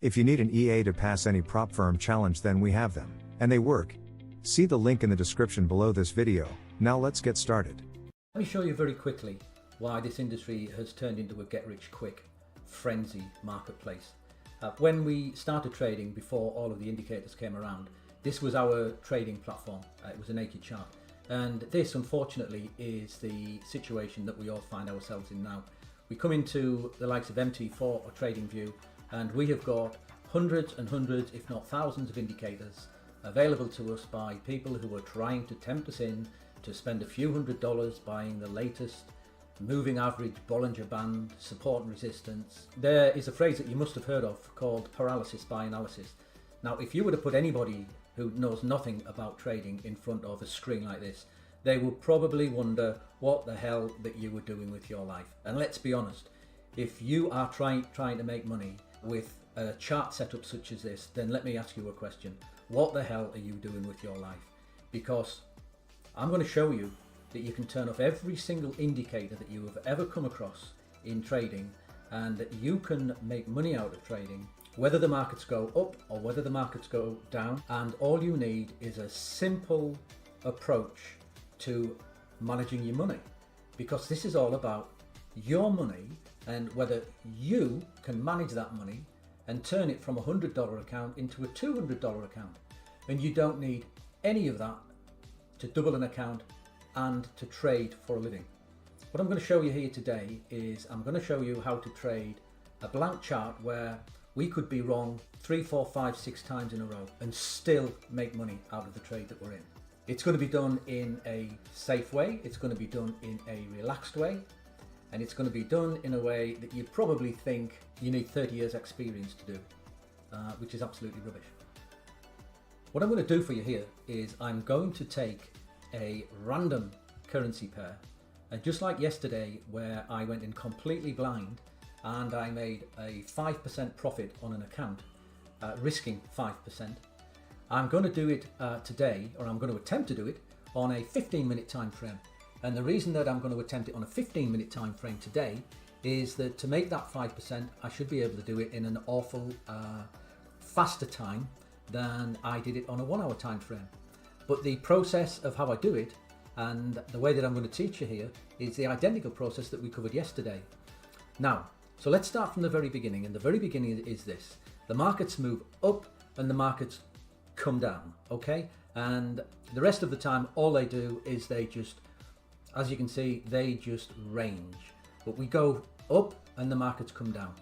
If you need an EA to pass any prop firm challenge, then we have them, and they work. See the link in the description below this video. Now let's get started. Let me show you very quickly why this industry has turned into a get-rich-quick frenzy marketplace. When we started trading, before all of the indicators came around, this was our trading platform. It was a naked chart. And this, unfortunately, is the situation that we all find ourselves in now. We come into the likes of MT4 or TradingView, and we have got hundreds and hundreds, if not thousands, of indicators available to us by people who are trying to tempt us in to spend a few $100s buying the latest moving average Bollinger Band support and resistance. There is a phrase that you must have heard of called paralysis by analysis. Now, if you were to put anybody who knows nothing about trading in front of a screen like this, they will probably wonder what the hell that you were doing with your life. And let's be honest, if you are trying to make money with a chart setup such as this, then let me ask you a question. What the hell are you doing with your life? Because I'm going to show you that you can turn off every single indicator that you have ever come across in trading, and that you can make money out of trading, whether the markets go up or whether the markets go down. And all you need is a simple approach to managing your money, because this is all about your money and whether you can manage that money and turn it from a $100 account into a $200 account. And you don't need any of that to double an account and to trade for a living. What I'm going to show you here today is I'm going to show you how to trade a blank chart where we could be wrong 3, 4, 5, 6 times in a row and still make money out of the trade that we're in. It's going to be done in a safe way, it's going to be done in a relaxed way, and it's going to be done in a way that you probably think you need 30 years experience to do, which is absolutely rubbish. What I'm going to do for you here is I'm going to take a random currency pair, and just like yesterday where I went in completely blind and I made a 5% profit on an account, risking 5%, I'm going to do it today, or I'm going to attempt to do it on a 15-minute time frame. And the reason that I'm going to attempt it on a 15-minute time frame today is that to make that 5%, I should be able to do it in an awful faster time than I did it on a 1-hour time frame. But the process of how I do it and the way that I'm going to teach you here is the identical process that we covered yesterday. Now, so let's start from the very beginning, and the very beginning is this. The markets move up and the markets come down, okay? And the rest of the time, all they do is they just, as you can see, they just range. But we go up and the markets come down.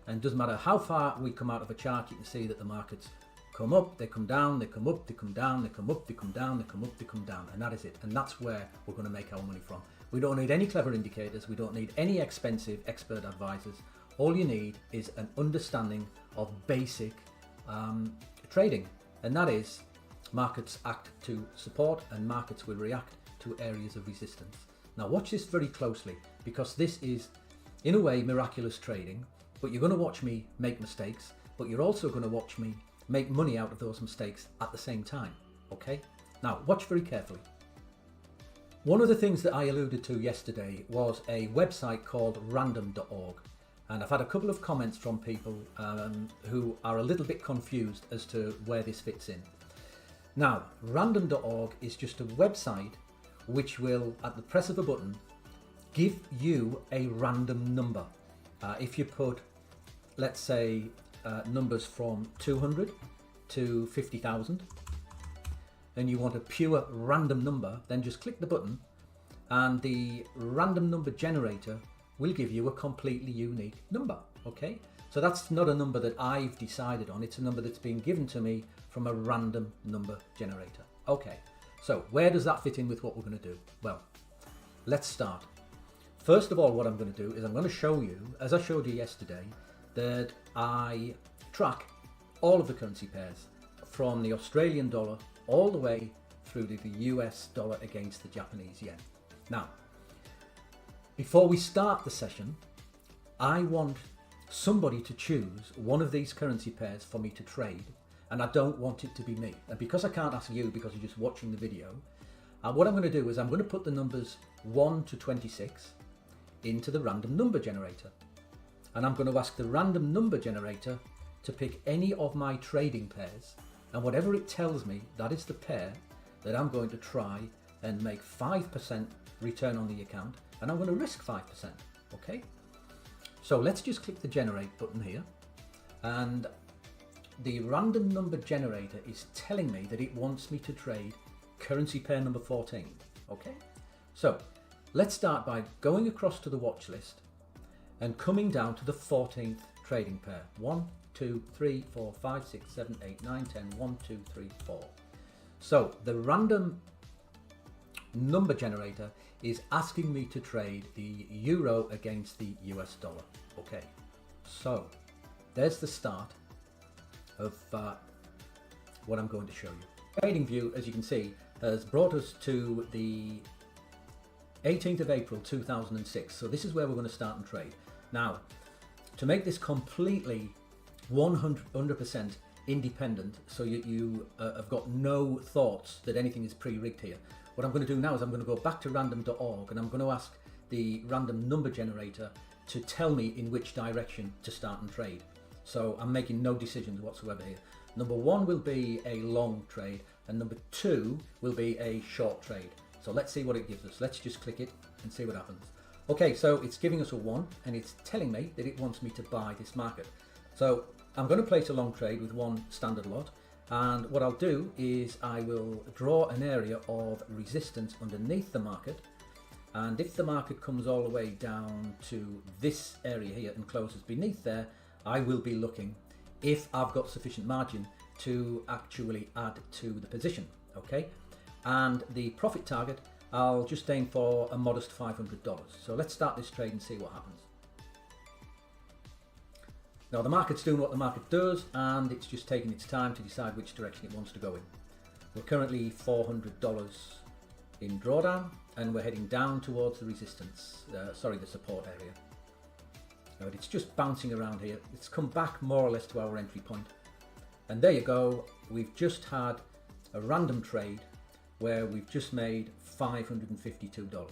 And it doesn't matter how far we come out of a chart, you can see that the markets come up, they come down, they come up, they come down, they come up, they come down, they come up, they come down, and that is it. And that's where we're going to make our money from. We don't need any clever indicators, we don't need any expensive expert advisors. All you need is an understanding of basic trading, and that is markets act to support and markets will react to areas of resistance. Now watch this very closely, because this is in a way miraculous trading, but you're going to watch me make mistakes, but you're also going to watch me make money out of those mistakes at the same time, okay? Now watch very carefully. One of the things that I alluded to yesterday was a website called random.org, and I've had a couple of comments from people who are a little bit confused as to where this fits in. Now, random.org is just a website which will, at the press of a button, give you a random number. If you put, let's say, numbers from 200 to 50,000, and you want a pure random number, then just click the button and the random number generator will give you a completely unique number, okay? So that's not a number that I've decided on, it's a number that's been given to me from a random number generator. Okay, so where does that fit in with what we're going to do? Well, let's start. First of all, what I'm going to do is I'm going to show you, as I showed you yesterday, that I track all of the currency pairs from the Australian dollar all the way through to the US dollar against the Japanese yen. Now, before we start the session, I want somebody to choose one of these currency pairs for me to trade, and I don't want it to be me. And because I can't ask you because you're just watching the video, what I'm going to do is I'm going to put the numbers 1 to 26 into the random number generator. And I'm going to ask the random number generator to pick any of my trading pairs, and whatever it tells me, that is the pair that I'm going to try and make 5% return on the account, and I'm going to risk 5%. Okay, so let's just click the generate button here, and the random number generator is telling me that it wants me to trade currency pair number 14. Okay, so let's start by going across to the watch list and coming down to the 14th trading pair. 1, 2, 3, 4, 5, 6, 7, 8, 9, 10, 1, 2, 3, 4. So the random number generator is asking me to trade the euro against the US dollar. Okay, so there's the start of what I'm going to show you. Trading view, as you can see, has brought us to the 18th of April 2006. So this is where we're going to start and trade. Now, to make this completely 100% independent, so you have got no thoughts that anything is pre-rigged here, what I'm going to do now is I'm going to go back to random.org and I'm going to ask the random number generator to tell me in which direction to start and trade. So I'm making no decisions whatsoever here. Number 1 will be a long trade and number 2 will be a short trade. So let's see what it gives us. Let's just click it and see what happens. Okay, so it's giving us a 1 and it's telling me that it wants me to buy this market. So I'm going to place a long trade with one standard lot, and what I'll do is I will draw an area of resistance underneath the market, and if the market comes all the way down to this area here and closes beneath there, I will be looking if I've got sufficient margin to actually add to the position. Okay, and the profit target, I'll just aim for a modest $500. So let's start this trade and see what happens. Now the market's doing what the market does, and it's just taking its time to decide which direction it wants to go in. We're currently $400 in drawdown, and we're heading down towards the resistance, the support area. Now it's just bouncing around here. It's come back more or less to our entry point. And there you go, we've just had a random trade where we've just made $552.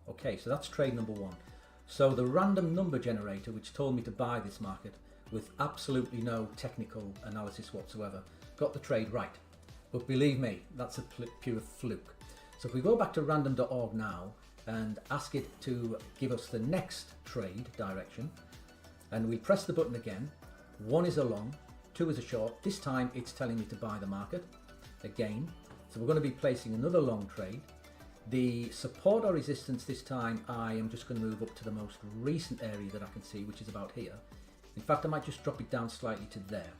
Okay, so that's trade number 1. So the random number generator, which told me to buy this market with absolutely no technical analysis whatsoever, got the trade right. But believe me, that's a pure fluke. So if we go back to random.org now and ask it to give us the next trade direction, and we press the button again, 1 is a long, 2 is a short. This time it's telling me to buy the market again. So we're going to be placing another long trade. The support or resistance this time, I am just going to move up to the most recent area that I can see, which is about here. In fact, I might just drop it down slightly to there.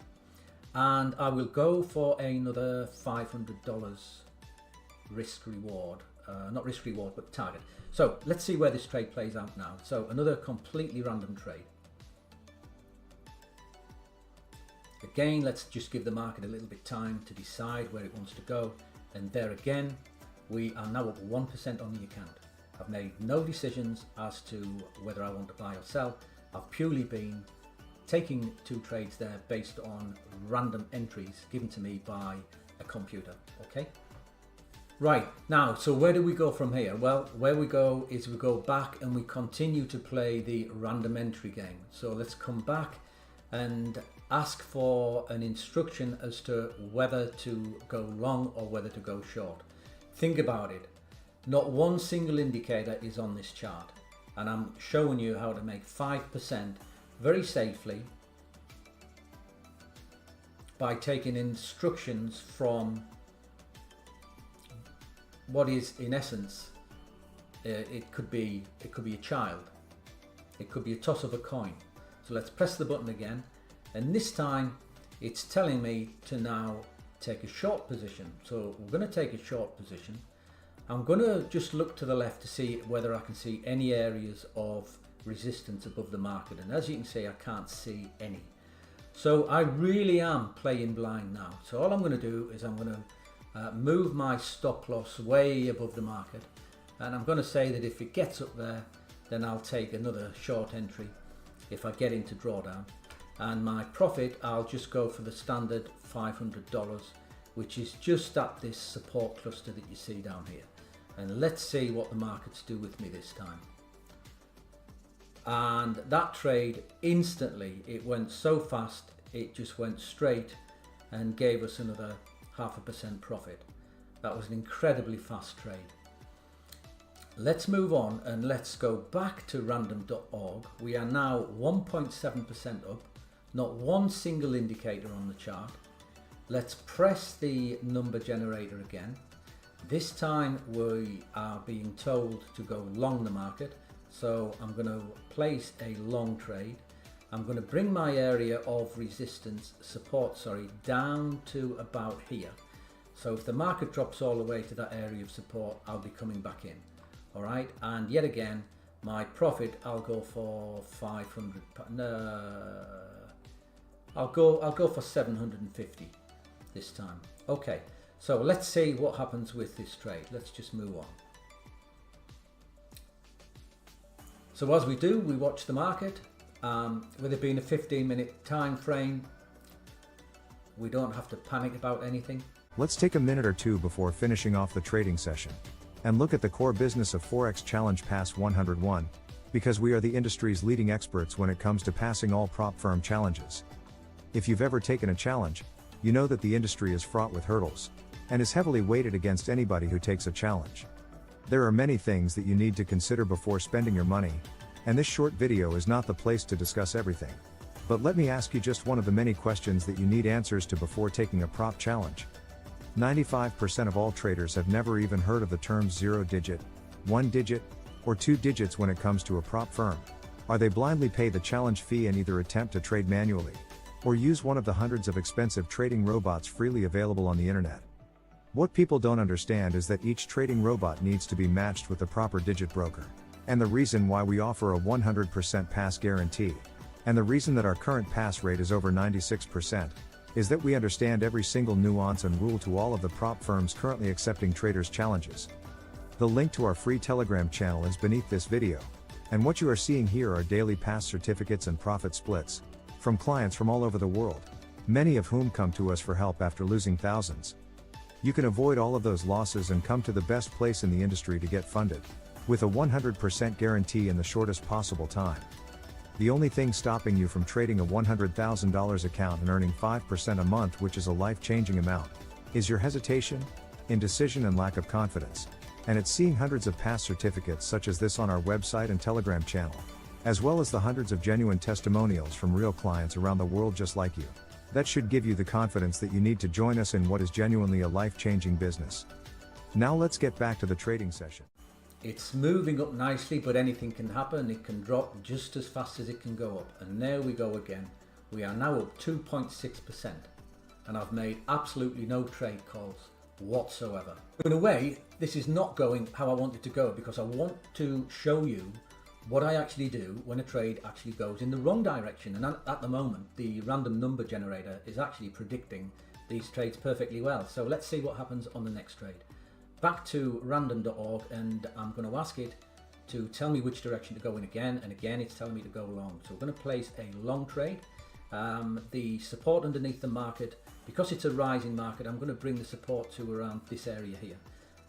And I will go for another $500 risk reward. Not risk reward, but target. So let's see where this trade plays out now. So another completely random trade. Again, let's just give the market a little bit time to decide where it wants to go. And there again, we are now up 1% on the account. I've made no decisions as to whether I want to buy or sell. I've purely been taking 2 trades there based on random entries given to me by a computer. Okay. Right, now, so where do we go from here? Well, where we go is we go back and we continue to play the random entry game. So let's come back and ask for an instruction as to whether to go long or whether to go short. Think about it. Not one single indicator is on this chart, and I'm showing you how to make 5% very safely by taking instructions from what is in essence it could be a child, it could be a toss of a coin. So let's press the button again, and this time it's telling me to now take a short position. So we're going to take a short position. I'm going to just look to the left to see whether I can see any areas of resistance above the market, and as you can see, I can't see any. So I really am playing blind now. So all I'm going to do is I'm going to move my stop loss way above the market, and I'm going to say that if it gets up there, then I'll take another short entry if I get into drawdown, and my profit, I'll just go for the standard $500, which is just at this support cluster that you see down here. And let's see what the markets do with me this time. And that trade, instantly, it went so fast, it just went straight and gave us another 0.5% profit. That was an incredibly fast trade. Let's move on and let's go back to random.org. We are now 1.7% up, not one single indicator on the chart. Let's press the number generator again. This time we are being told to go long the market, so I'm going to place a long trade. I'm going to bring my area of resistance, down to about here. So if the market drops all the way to that area of support, I'll be coming back in. All right, and yet again, my profit, I'll go for 500. I'll go for 750 this time. Okay, so let's see what happens with this trade. Let's just move on. So as we do, we watch the market. With it being a 15-minute time frame, we don't have to panic about anything. Let's take a minute or two before finishing off the trading session and look at the core business of Forex Challenge Pass 101, because we are the industry's leading experts when it comes to passing all prop firm challenges. If you've ever taken a challenge, you know that the industry is fraught with hurdles and is heavily weighted against anybody who takes a challenge. There are many things that you need to consider before spending your money, and this short video is not the place to discuss everything. But let me ask you just one of the many questions that you need answers to before taking a prop challenge. 95% of all traders have never even heard of the terms 0-digit, 1-digit, or 2 digits when it comes to a prop firm. Are they blindly pay the challenge fee and either attempt to trade manually, or use one of the hundreds of expensive trading robots freely available on the internet? What people don't understand is that each trading robot needs to be matched with the proper digit broker. And the reason why we offer a 100% pass guarantee, and the reason that our current pass rate is over 96%, is that we understand every single nuance and rule to all of the prop firms currently accepting traders' challenges. The link to our free Telegram channel is beneath this video, and what you are seeing here are daily pass certificates and profit splits from clients from all over the world, many of whom come to us for help after losing thousands. You can avoid all of those losses and come to the best place in the industry to get funded, with a 100% guarantee in the shortest possible time. The only thing stopping you from trading a $100,000 account and earning 5% a month, which is a life-changing amount, is your hesitation, indecision and lack of confidence. And it's seeing hundreds of pass certificates such as this on our website and Telegram channel, as well as the hundreds of genuine testimonials from real clients around the world just like you. That should give you the confidence that you need to join us in what is genuinely a life-changing business. Now let's get back to the trading session. It's moving up nicely, but anything can happen. It can drop just as fast as it can go up. And there we go again. We are now up 2.6%. And I've made absolutely no trade calls whatsoever. In a way, this is not going how I want it to go, because I want to show you what I actually do when a trade actually goes in the wrong direction. And at the moment, the random number generator is actually predicting these trades perfectly well. So let's see what happens on the next trade. Back to random.org, and I'm going to ask it to tell me which direction to go in again, and again it's telling me to go long. So we're going to place a long trade. The support underneath the market, because it's a rising market, I'm going to bring the support to around this area here,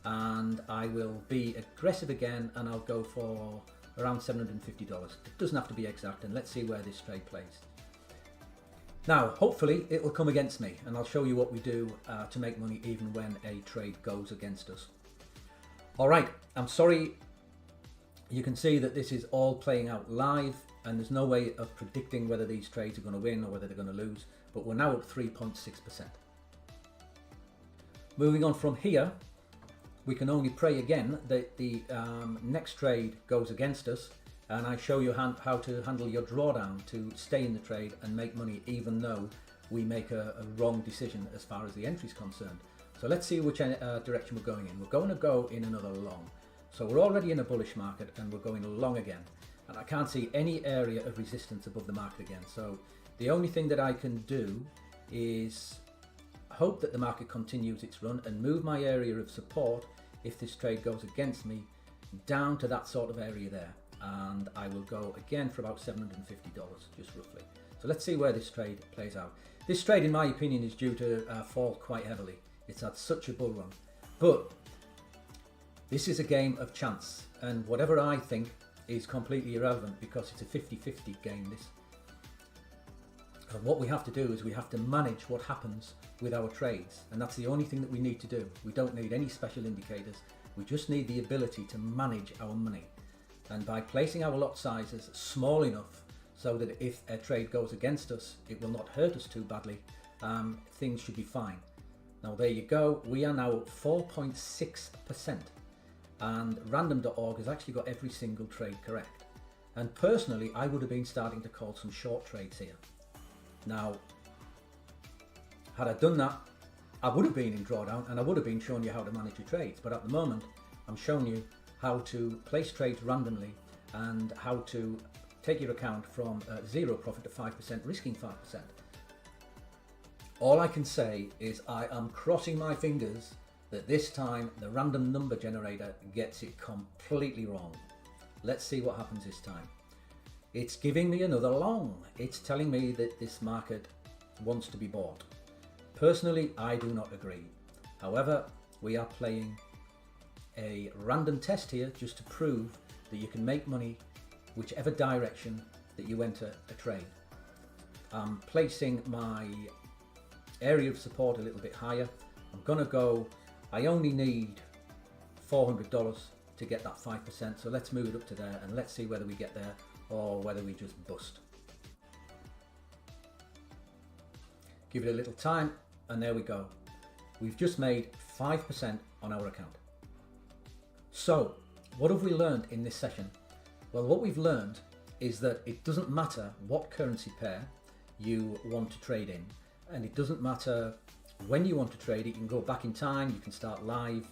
and I will be aggressive again, and I'll go for around $750. It doesn't have to be exact, and let's see where this trade plays. Now, hopefully it will come against me, and I'll show you what we do to make money even when a trade goes against us. All right, I'm sorry. You can see that this is all playing out live, and there's no way of predicting whether these trades are going to win or whether they're going to lose, but we're now up 3.6%. Moving on from here, we can only pray again that the next trade goes against us, and I show you how to handle your drawdown to stay in the trade and make money even though we make a wrong decision as far as the entry is concerned. So let's see which direction we're going in. We're going to go in another long. So we're already in a bullish market and we're going long again. And I can't see any area of resistance above the market again. So the only thing that I can do is hope that the market continues its run and move my area of support, if this trade goes against me, down to that sort of area there. And I will go again for about $750, just roughly. So let's see where this trade plays out. This trade, in my opinion, is due to fall quite heavily. It's had such a bull run. But this is a game of chance, and whatever I think is completely irrelevant because it's a 50-50 game, this. And what we have to do is we have to manage what happens with our trades, and that's the only thing that we need to do. We don't need any special indicators. We just need the ability to manage our money. And by placing our lot sizes small enough so that if a trade goes against us, it will not hurt us too badly, things should be fine. Now there you go, we are now 4.6%, and random.org has actually got every single trade correct. And personally, I would have been starting to call some short trades here. Now, had I done that, I would have been in drawdown and I would have been showing you how to manage your trades. But at the moment, I'm showing you how to place trades randomly and how to take your account from 0 profit to 5%, risking 5%. All I can say is I am crossing my fingers that this time the random number generator gets it completely wrong. Let's see what happens this time. It's giving me another long. It's telling me that this market wants to be bought. Personally, I do not agree. However, we are playing a random test here just to prove that you can make money whichever direction that you enter a trade. I'm placing my area of support a little bit higher. I'm gonna go, I only need $400 to get that 5%, so let's move it up to there and let's see whether we get there or whether we just bust. Give it a little time and there we go. We've just made 5% on our account. So what have we learned in this session? Well, what we've learned is that it doesn't matter what currency pair you want to trade in, and it doesn't matter when you want to trade it. You can go back in time, you can start live.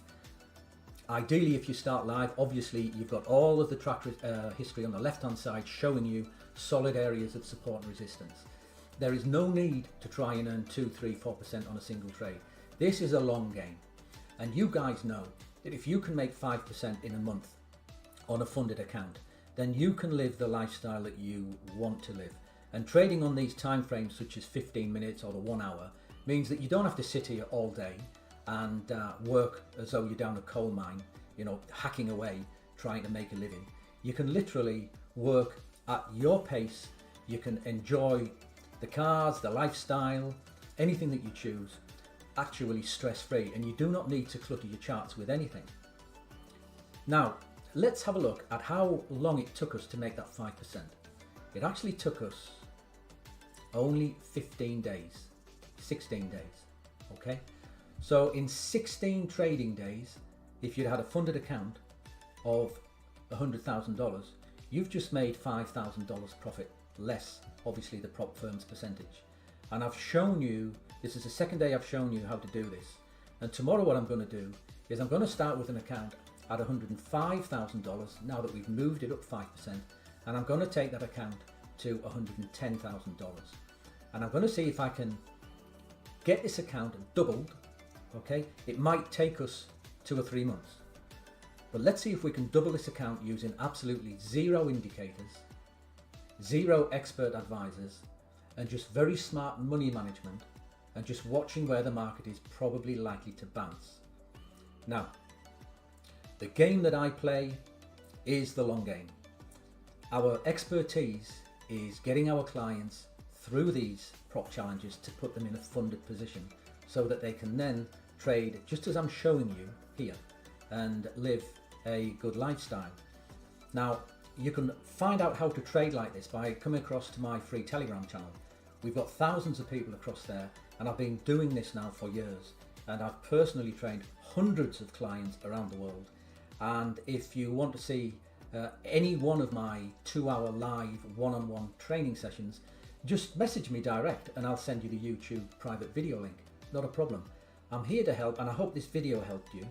Ideally, if you start live, obviously you've got all of the track history on the left hand side showing you solid areas of support and resistance. There is no need to try and earn 2, 3, 4% on a single trade. This is a long game, and you guys know that if you can make 5% in a month on a funded account, then you can live the lifestyle that you want to live. And trading on these time frames such as 15 minutes or the 1 hour means that you don't have to sit here all day and work as though you're down a coal mine, you know, hacking away trying to make a living. You can literally work at your pace. You can enjoy the cars, the lifestyle, anything that you choose, actually stress-free, and you do not need to clutter your charts with anything. Now, let's have a look at how long it took us to make that 5%. It actually took us only 15 days, 16 days, okay? So in 16 trading days, if you'd had a funded account of $100,000, you've just made $5,000 profit, less obviously the prop firm's percentage. And I've shown you, this is the second day I've shown you how to do this. And tomorrow what I'm going to do is I'm going to start with an account at $105,000 now that we've moved it up 5%, and I'm going to take that account to $110,000. And I'm going to see if I can get this account doubled, okay? It might take us 2 or 3 months. But let's see if we can double this account using absolutely zero indicators, zero expert advisors, and just very smart money management, and just watching where the market is probably likely to bounce. Now, the game that I play is the long game. Our expertise is getting our clients through these prop challenges to put them in a funded position so that they can then trade just as I'm showing you here and live a good lifestyle. Now, you can find out how to trade like this by coming across to my free Telegram channel. We've got thousands of people across there, and I've been doing this now for years, and I've personally trained hundreds of clients around the world. And if you want to see any one of my 2-hour live one-on-one training sessions, just message me direct and I'll send you the YouTube private video link. Not a problem. I'm here to help, and I hope this video helped you.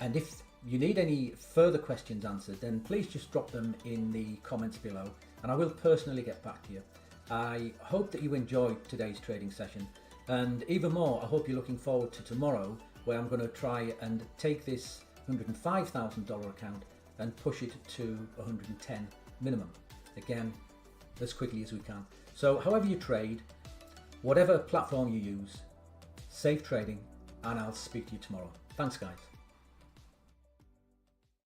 And if you need any further questions answered, then please just drop them in the comments below and I will personally get back to you. I hope that you enjoyed today's trading session, and even more, I hope you're looking forward to tomorrow, where I'm going to try and take this $105,000 account and push it to 110 minimum, again as quickly as we can. So however you trade, whatever platform you use, safe trading, and I'll speak to you tomorrow. Thanks guys.